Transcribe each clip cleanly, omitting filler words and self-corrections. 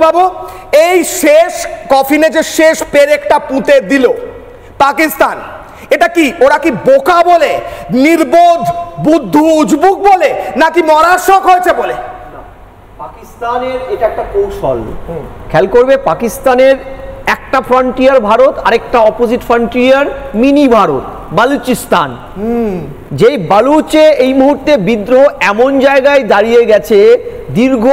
বাবু, এই শেষ কফিনে যে শেষ পেরেকটা পুঁতে দিল পাকিস্তান, এটা কি ওরা কি বোকা বলে, নির্বোধ বুদ্ধু উজবুক বলে, নাকি মরার শখ হয়েছে বলে? পাকিস্তানের এটা একটা কৌশল। খেয়াল করবে, পাকিস্তানের একটা ফ্রন্টিয়ার ভারত, আরেকটা opposite frontier mini Bharat, Balochistan. যেই বালুচে এই মুহূর্তে বিদ্রোহ এমন জায়গায় দাঁড়িয়ে গেছে, দীর্ঘ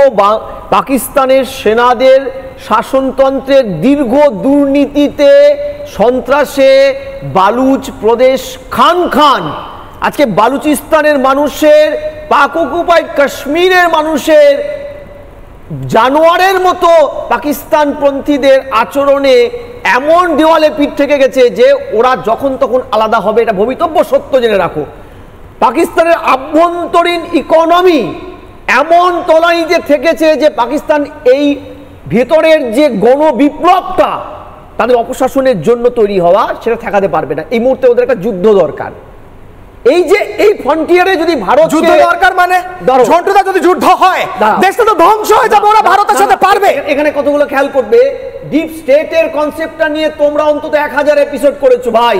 পাকিস্তানের সেনাদের শাসনতন্ত্রের দীর্ঘ দুর্নীতিতে, সন্ত্রাসে বালুচ প্রদেশ খান খান। আজকে বালুচিস্তানের মানুষের, পাক অকুপাইড কাশ্মীরের মানুষের জানোয়ারের মতো পাকিস্তানপন্থীদের আচরণে এমন দেওয়ালে পিঠ থেকে গেছে যে ওরা যখন তখন আলাদা হবে, এটা ভবিতব্য সত্য জেনে রাখো। পাকিস্তানের আভ্যন্তরীণ ইকোনমি এমন তলানিতে থেকেছে যে পাকিস্তান এই ভেতরের যে গণবিপ্লবটা তাদের অপশাসনের জন্য তৈরি হওয়া, সেটা ঠেকাতে পারবে না। এই মুহূর্তে ওদের একটা যুদ্ধ দরকার। এই যে এই ফ্রন্টিয়ারে যদি ভারত যুদ্ধ দরকার, মানে ঝন্টুদা যদি যুদ্ধ হয় দেশটা তো ধ্বংস হয়ে যাবে, ওরা ভারতের সাথে পারবে। এখানে কতগুলো খেয়াল করবে, ডিপ স্টেটের কনসেপ্টটা নিয়ে তোমরা অন্তত 1000 এপিসোড করেছো ভাই।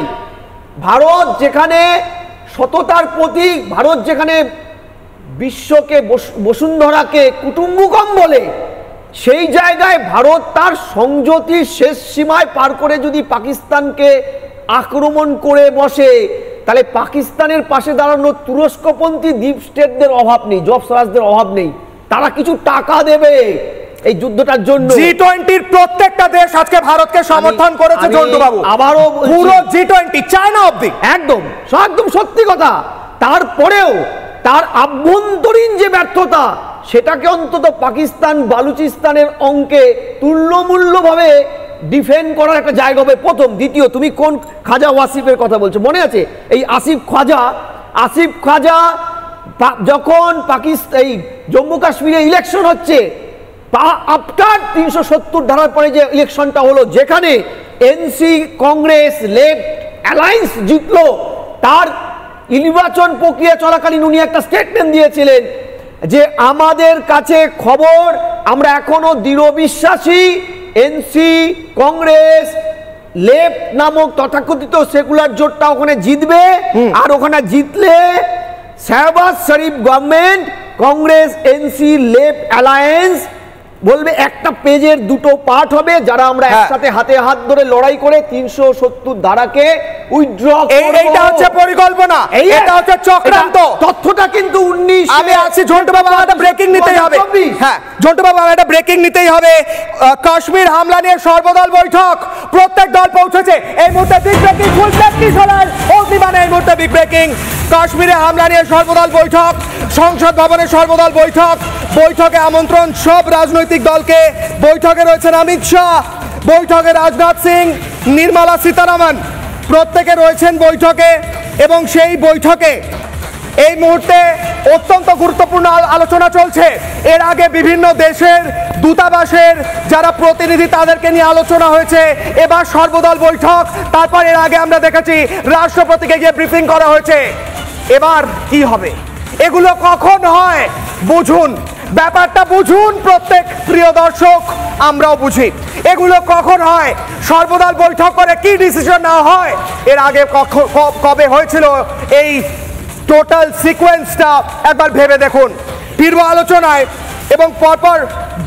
ভারত যেখানে সততার প্রতীক, ভারত যেখানে বিশ্বকে বসুন্ধরাকে কুটুম্বকম বলে, সেই জায়গায় ভারত তার সংযতির শেষ সীমায় পার করে যদি পাকিস্তানকে আক্রমণ করে বসে, তাহলে পাকিস্তানের পাশে দাঁড়ানো তুরস্কপন্থী ডিপ স্টেটদের অভাব নেই, জব সরাজদের অভাব নেই। তারা কিছু টাকা দেবে এই যুদ্ধটার জন্য। G20 প্রত্যেকটা দেশ আজকে ভারতকে সমর্থন করেছে জন্টু বাবু, আবারও পুরো G20, চায়না অবধি। একদম একদম সত্যি কথা। তারপরেও তার আভ্যন্তরীণ যে ব্যর্থতা, সেটাকে অন্তত পাকিস্তান বালুচিস্তানের অঙ্কে তুল্যমূল্যভাবে ডিফেন্ড করার একটা জায়গা হবে প্রথম। দ্বিতীয়, তুমি কোন খাজা ওয়াসিফের কথা বলছো মনে আছে? এই আসিফ খাজা যখন পাকিস্তান এই জম্মু কাশ্মীরে ইলেকশন হচ্ছে, আফটার 370 ধারার পরে যে ইলেকশনটা হলো, যেখানে এনসি কংগ্রেস লেফট অ্যালায়েন্স জিতলো, তার নির্বাচন প্রক্রিয়া চলাকালীন উনি একটা স্টেটমেন্ট দিয়েছিলেন যে আমাদের কাছে খবর, আমরা এখনো দৃঢ় বিশ্বাসী এনসি কংগ্রেস লেফট নামক তথাকথিত সেকুলার জোটটা ওখানে জিতবে, আর ওখানে জিতলে Shahbaz Sharif government, Congress NC left alliance বলবে একটা পেজের দুটো পার্ট হবে, যারা আমরা একসাথে হাতে হাত ধরে লড়াই করে 370 ধারাকে উইথড্র করব। এইটা হচ্ছে পরিকল্পনা, এটা হচ্ছে চক্রান্ত। তথ্যটা কিন্তু 19 আমি আছি ঝন্টু বাবা, একটা ব্রেকিং নিতেই হবে। হ্যাঁ ঝন্টু বাবা, একটা ব্রেকিং নিতেই হবে। কাশ্মীর হামলা নিয়ে সর্বদল বৈঠক, প্রত্যেক দল পৌঁছেছে। এই মুহূর্তে বিগ ব্রেকিং, ফুল প্র্যাকটিস হলেন অগ্নিবাণে। এই মুহূর্তে বিগ ব্রেকিং, কাশ্মীরে হামলা নিয়ে সর্বদল বৈঠক, সংসদ ভবনে সর্বদল বৈঠক। বৈঠকে আমন্ত্রণ সব রাজনৈতিক দলকে। বৈঠকে রয়েছেন অমিত শাহ, বৈঠকে রাজনাথ সিং, নির্মলা সীতারামন, প্রত্যেকে রয়েছেন বৈঠকে। এবং সেই বৈঠকে এই মুহূর্তে অত্যন্ত গুরুত্বপূর্ণ আলোচনা চলছে। এর আগে বিভিন্ন দেশের দূতাবাসের যারা প্রতিনিধি, তাদেরকে নিয়ে আলোচনা হয়েছে। এবার সর্বদল বৈঠক, তারপর এর আগে আমরা দেখেছি রাষ্ট্রপতিকে গিয়ে ব্রিফিং করা হয়েছে। এবার কি হবে, এগুলো কখন হয় বুঝুন, ব্যাপারটা বুঝুন প্রত্যেক প্রিয় দর্শক, আমরাও বুঝি এগুলো কখন হয়, সর্বদল বৈঠক করে কি ডিসিশন না হয়। এর আগে কবে হয়েছিল এই টোটাল সিকোয়েন্সটা একবার ভেবে দেখুন। ফিরবো আলোচনায় এবং পরপর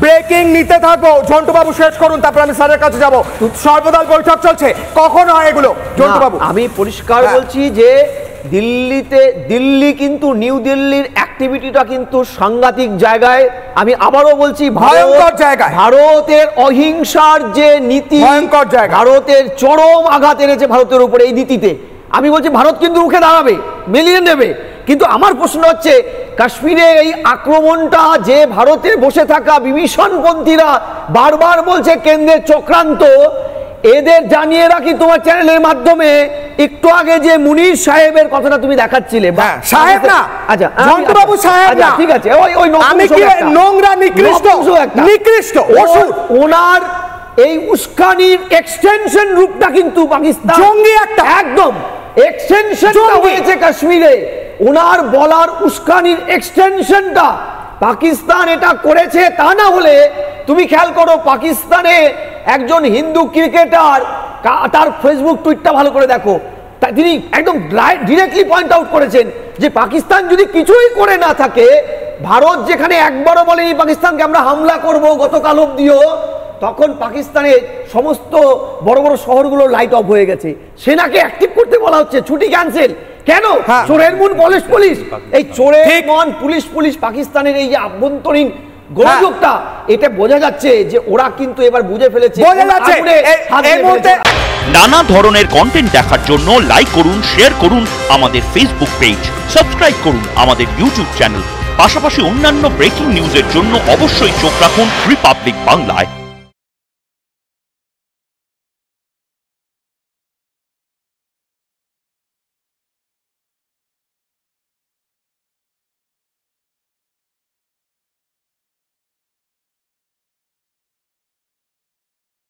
ব্রেকিং নিতে থাকবো। ঝন্টু বাবু শেষ করুন, তারপর আমি স্যারের কাছে যাব। সর্বদল বৈঠক চলছে, কখন হয় এগুলো ঝন্টু বাবু? আমি পরিষ্কার বলছি যে দিল্লি কিন্তু নিউ দিল্লির অ্যাক্টিভিটিটা কিন্তু সাংঘাতিক জায়গায়। আমি আবারও বলছি, ভয়ঙ্কর জায়গায়। ভারতের অহিংসার যে নীতি, ভয়ঙ্কর জায়গা, ভারতের চরম আঘাত এনেছে ভারতের উপরে এই নীতিতে। আমি বলছি ভারত কিন্তু রুখে দাঁড়াবে, মিলিয়ে নেবে। কিন্তু আমার প্রশ্ন হচ্ছে, কাশ্মীরে এই আক্রমণটা যে ভারতে বসে থাকা বিভীষণপন্থীরা বারবার বলছে কেন্দ্রের চক্রান্ত, এদের জানিয়ে রাখি তোমার চ্যানেলের মাধ্যমে, একটু আগে যে মুনির সাহেবের কথাটা তুমি দেখাচ্ছিলে, সাহেব না, আচ্ছা ঝন্টু বাবু সাহেব না, ঠিক আছে, ওই আমি কি নোংরা নিকৃষ্ট অসুর, ওনার এই উস্কানির এক্সটেনশন রূপটা কিন্তু পাকিস্তান জঙ্গি একটা, একদম এক্সটেনশনটা হয়েছে কাশ্মীরে। ওনার বলার উস্কানির এক্সটেনশনটা পাকিস্তান এটা করেছে তা না হলে তুমি খেয়াল করো, পাকিস্তানে একজন হিন্দু ক্রিকেটার তার ফেসবুক টুইটটা ভালো করে দেখো, তিনি একদম ডিরেক্টলি পয়েন্ট আউট করেছেন যে পাকিস্তান যদি কিছুই করে না থাকে, ভারত যেখানে একবারও বলেনি পাকিস্তানকে আমরা হামলা করব গতকাল অবধিও, তখন পাকিস্তানের সমস্ত বড় বড় শহরগুলো লাইট অফ হয়ে গেছে, সেনাকে অ্যাক্টিভ করতে বলা হচ্ছে, ছুটি ক্যান্সেল কেন? চোরের মন পুলিশ, এই চোরের মন পুলিশ পাকিস্তানের এই যে আভ্যন্তরীণ গোলযোগটা, এটা বোঝা যাচ্ছে যে ওরা কিন্তু এবার বুঝে ফেলেছে। নানা ধরনের কন্টেন্ট দেখার জন্য লাইক করুন, শেয়ার করুন আমাদের ফেসবুক পেজ, সাবস্ক্রাইব করুন আমাদের ইউটিউব চ্যানেল। পাশাপাশি অন্যান্য ব্রেকিং নিউজের জন্য অবশ্যই চোখ রাখুন রিপাবলিক বাংলায়।